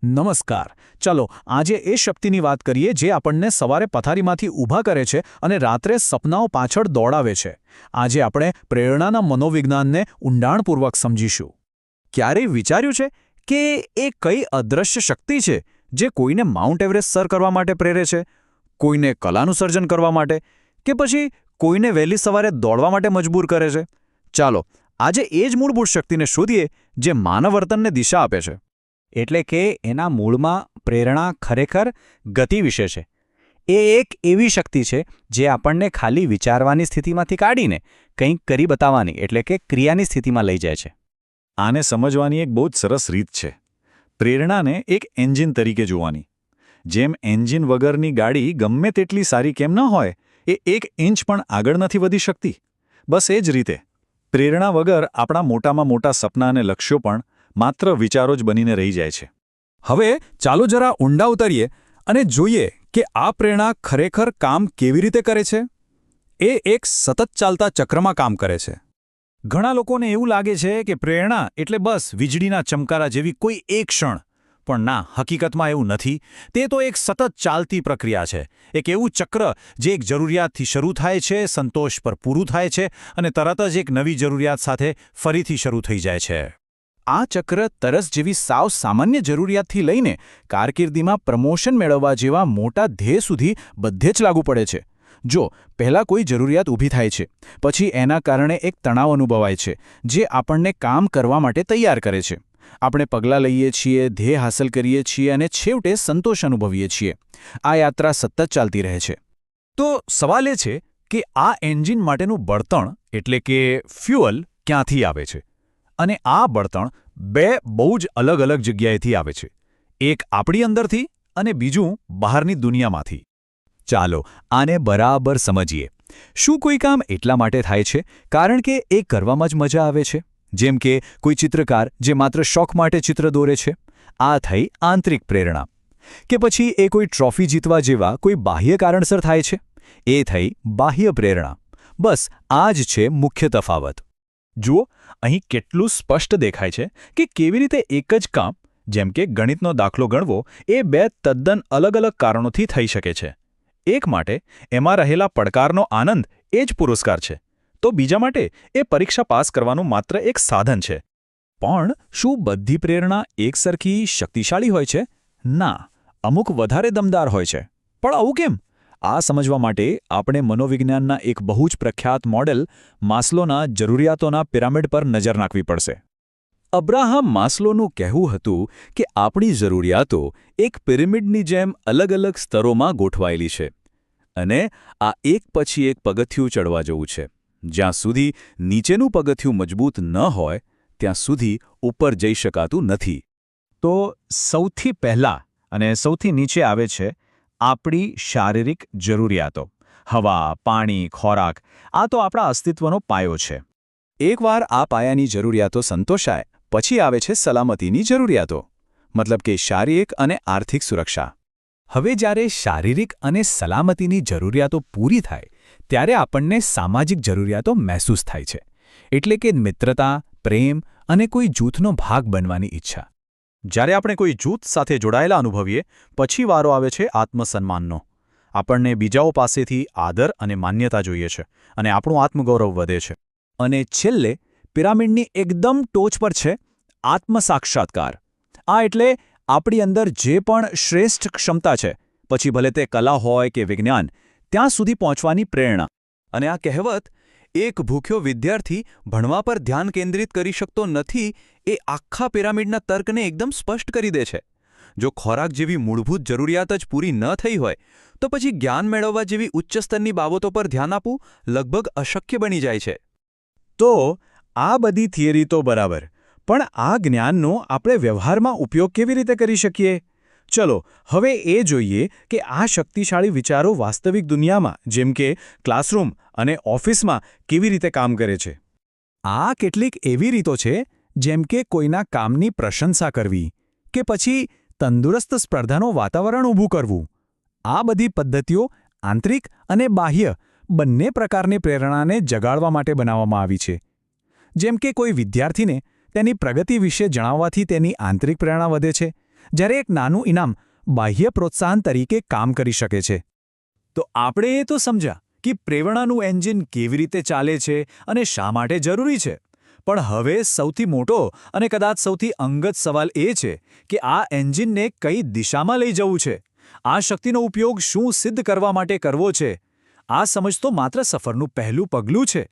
નમસ્કાર. ચાલો આજે એ શક્તિની વાત કરીએ જે આપણને સવારે પથારીમાંથી ઊભા કરે છે અને રાત્રે સપનાઓ પાછળ દોડાવે છે. આજે આપણે પ્રેરણાના મનોવિજ્ઞાનને ઊંડાણપૂર્વક સમજીશું. ક્યારેય વિચાર્યું છે કે એ કઈ અદૃશ્ય શક્તિ છે જે કોઈને માઉન્ટ એવરેસ્ટ સર કરવા માટે પ્રેરે છે, કોઈને કલાનું સર્જન કરવા માટે, કે પછી કોઈને વહેલી સવારે દોડવા માટે મજબૂર કરે છે? ચાલો આજે એ જ મૂળભૂત શક્તિને શોધીએ જે માનવ વર્તનને દિશા આપે છે. એટલે કે એના મૂળમાં પ્રેરણા ખરેખર ગતિ વિશે છે. એ એક એવી શક્તિ છે જે આપણને ખાલી વિચારવાની સ્થિતિમાંથી કાઢીને કંઈક કરી બતાવવાની એટલે કે ક્રિયાની સ્થિતિમાં લઈ જાય છે. આને સમજવાની એક બહુ જ સરસ રીત છે. પ્રેરણાને એક એન્જિન તરીકે જોવાની. જેમ એન્જિન વગરની ગાડી ગમે તેટલી સારી કેમ ન હોય, એ 1 ઇંચ પણ આગળ નથી વધી શકતી. બસ એ જ રીતે પ્રેરણા વગર આપણા મોટામાં મોટા સપના અને લક્ષ્યો પણ માત્ર વિચારો જ બનીને રહી જાય છે. હવે ચાલો જરા ઊંડા ઉતરીએ અને જોઈએ કે આ પ્રેરણા ખરેખર કામ કેવી રીતે કરે છે. એ એક સતત ચાલતા ચક્રમાં કામ કરે છે. ઘણા લોકોને એવું લાગે છે કે પ્રેરણા એટલે બસ વીજળીના ચમકારા જેવી કોઈ એક ક્ષણ. પણ ના, હકીકતમાં એવું નથી. તે તો એક સતત ચાલતી પ્રક્રિયા છે. એક એવું ચક્ર જે એક જરૂરિયાતથી શરૂ થાય છે, સંતોષ પર પૂરું થાય છે અને તરત જ એક નવી જરૂરિયાત સાથે ફરીથી શરૂ થઈ જાય છે. આ ચક્ર તરસ જેવી સાવ સામાન્ય જરૂરિયાતથી લઈને કારકિર્દીમાં પ્રમોશન મેળવવા જેવા મોટા ધ્યેય સુધી બધે જ લાગુ પડે છે. જો પહેલાં કોઈ જરૂરિયાત ઊભી થાય છે, પછી એના કારણે એક તણાવ અનુભવાય છે જે આપણને કામ કરવા માટે તૈયાર કરે છે. આપણે પગલાં લઈએ છીએ, ધ્યેય હાંસલ કરીએ છીએ અને છેવટે સંતોષ અનુભવીએ છીએ. આ યાત્રા સતત ચાલતી રહે છે. તો સવાલ એ છે કે આ એન્જિન માટેનું બળતણ એટલે કે ફ્યુઅલ ક્યાંથી આવે છે? અને આ બળતણ બે બહુ જ અલગ અલગ જગ્યાએથી આવે છે. એક આપણી અંદરથી અને બીજું બહારની દુનિયામાંથી. ચાલો આને બરાબર સમજીએ. શું કોઈ કામ એટલા માટે થાય છે કારણ કે એ કરવામાં જ મજા આવે છે? જેમ કે કોઈ ચિત્રકાર જે માત્ર શોખ માટે ચિત્ર દોરે છે. આ થઈ આંતરિક પ્રેરણા. કે પછી એ કોઈ ટ્રોફી જીતવા જેવા કોઈ બાહ્ય કારણસર થાય છે. એ થઈ બાહ્ય પ્રેરણા. બસ આ જ છે મુખ્ય તફાવત. જુઓ, અહીં કેટલું સ્પષ્ટ દેખાય છે કે કેવી રીતે એક જ કામ, જેમ કે ગણિતનો દાખલો ગણવો, એ બે તદ્દન અલગ અલગ કારણોથી થઈ શકે છે. એક માટે એમાં રહેલા પડકારનો આનંદ એ જ પુરસ્કાર છે, તો બીજા માટે એ પરીક્ષા પાસ કરવાનું માત્ર એક સાધન છે. પણ શું બધી પ્રેરણા એકસરખી શક્તિશાળી હોય છે? ના, અમુક વધારે દમદાર હોય છે. પણ આવું કેમ? આ સમજવા માટે આપણે મનોવિજ્ઞાનના એક બહુ જ પ્રખ્યાત મોડેલ માસ્લોના જરૂરિયાતોના પિરામિડ પર નજર નાખવી પડશે. અબ્રાહમ માસ્લોનું કહેવું હતું કે આપણી જરૂરિયાતો એક પિરામિડની જેમ અલગ અલગ સ્તરોમાં ગોઠવાયેલી છે અને આ એક પછી એક પગથિયું ચડવા જેવું છે. જ્યાં સુધી નીચેનું પગથિયું મજબૂત ન હોય ત્યાં સુધી ઉપર જઈ શકાતું નથી. તો સૌથી પહેલાં અને સૌથી નીચે આવે છે આપણી શારીરિક જરૂરિયાતો. હવા, પાણી, ખોરાક, આ તો આપણા અસ્તિત્વનો પાયો છે. એકવાર આ પાયાની જરૂરિયાતો સંતોષાય પછી આવે છે સલામતીની જરૂરિયાતો, મતલબ કે શારીરિક અને આર્થિક સુરક્ષા. હવે જ્યારે શારીરિક અને સલામતીની જરૂરિયાતો પૂરી થાય ત્યારે આપણને સામાજિક જરૂરિયાતો મહેસૂસ થાય છે. એટલે કે મિત્રતા, પ્રેમ અને કોઈ જૂથનો ભાગ બનવાની ઈચ્છા. જ્યારે આપણે કોઈ જૂથ સાથે જોડાયેલા અનુભવીએ પછી વારો આવે છે આત્મસન્માનનો. આપણને બીજાઓ પાસેથી આદર અને માન્યતા જોઈએ છે અને આપણું આત્મગૌરવ વધે છે. અને છેલ્લે પિરામિડની એકદમ ટોચ પર છે આત્મસાક્ષાત્કાર. આ એટલે આપણી અંદર જે પણ શ્રેષ્ઠ ક્ષમતા છે, પછી ભલે તે કલા હોય કે વિજ્ઞાન, ત્યાં સુધી પહોંચવાની પ્રેરણા. અને આ કહેવત, એક ભૂખ્યો વિદ્યાર્થી ભણવા પર ધ્યાન કેન્દ્રિત કરી શકતો નથી, એ આખા પિરામિડના તર્કને એકદમ સ્પષ્ટ કરી દે છે. જો ખોરાક જેવી મૂળભૂત જરૂરિયાત જ પૂરી ન થઈ હોય તો પછી જ્ઞાન મેળવવા જેવી ઉચ્ચ સ્તરની બાબતો પર ધ્યાન આપવું લગભગ અશક્ય બની જાય છે. તો આ બધી થિયરી તો બરાબર, પણ આ જ્ઞાનનો આપણે વ્યવહારમાં ઉપયોગ કેવી રીતે કરી શકીએ? ચલો હવે એ જોઈએ કે આ શક્તિશાળી વિચારો વાસ્તવિક દુનિયામાં જેમ કે ક્લાસરૂમ અને ઓફિસમાં કેવી રીતે કામ કરે છે. આ કેટલીક એવી રીતો છે જેમ કે કોઈના કામની પ્રશંસા કરવી કે પછી તંદુરસ્ત સ્પર્ધાનું વાતાવરણ ઊભું કરવું. આ બધી પદ્ધતિઓ આંતરિક અને બાહ્ય બંને પ્રકારની પ્રેરણાને જગાડવા માટે બનાવવામાં આવી છે. જેમ કે કોઈ વિદ્યાર્થીને તેની પ્રગતિ વિશે જણાવવાથી તેની આંતરિક પ્રેરણા વધે છે, જ્યારે એક નાનું ઇનામ બાહ્ય પ્રોત્સાહન તરીકે કામ કરી શકે છે. તો આપણે એ તો સમજ્યા કે પ્રેરણાનું એન્જિન કેવી રીતે ચાલે છે અને શા માટે જરૂરી છે. પણ હવે સૌથી મોટો અને કદાચ સૌથી અંગત સવાલ એ છે કે આ એન્જિનને કઈ દિશામાં લઈ જવું છે. આ શક્તિનો ઉપયોગ શું સિદ્ધ કરવા માટે કરવો છે. આ સમજ તો માત્ર સફરનું પહેલું પગલું છે.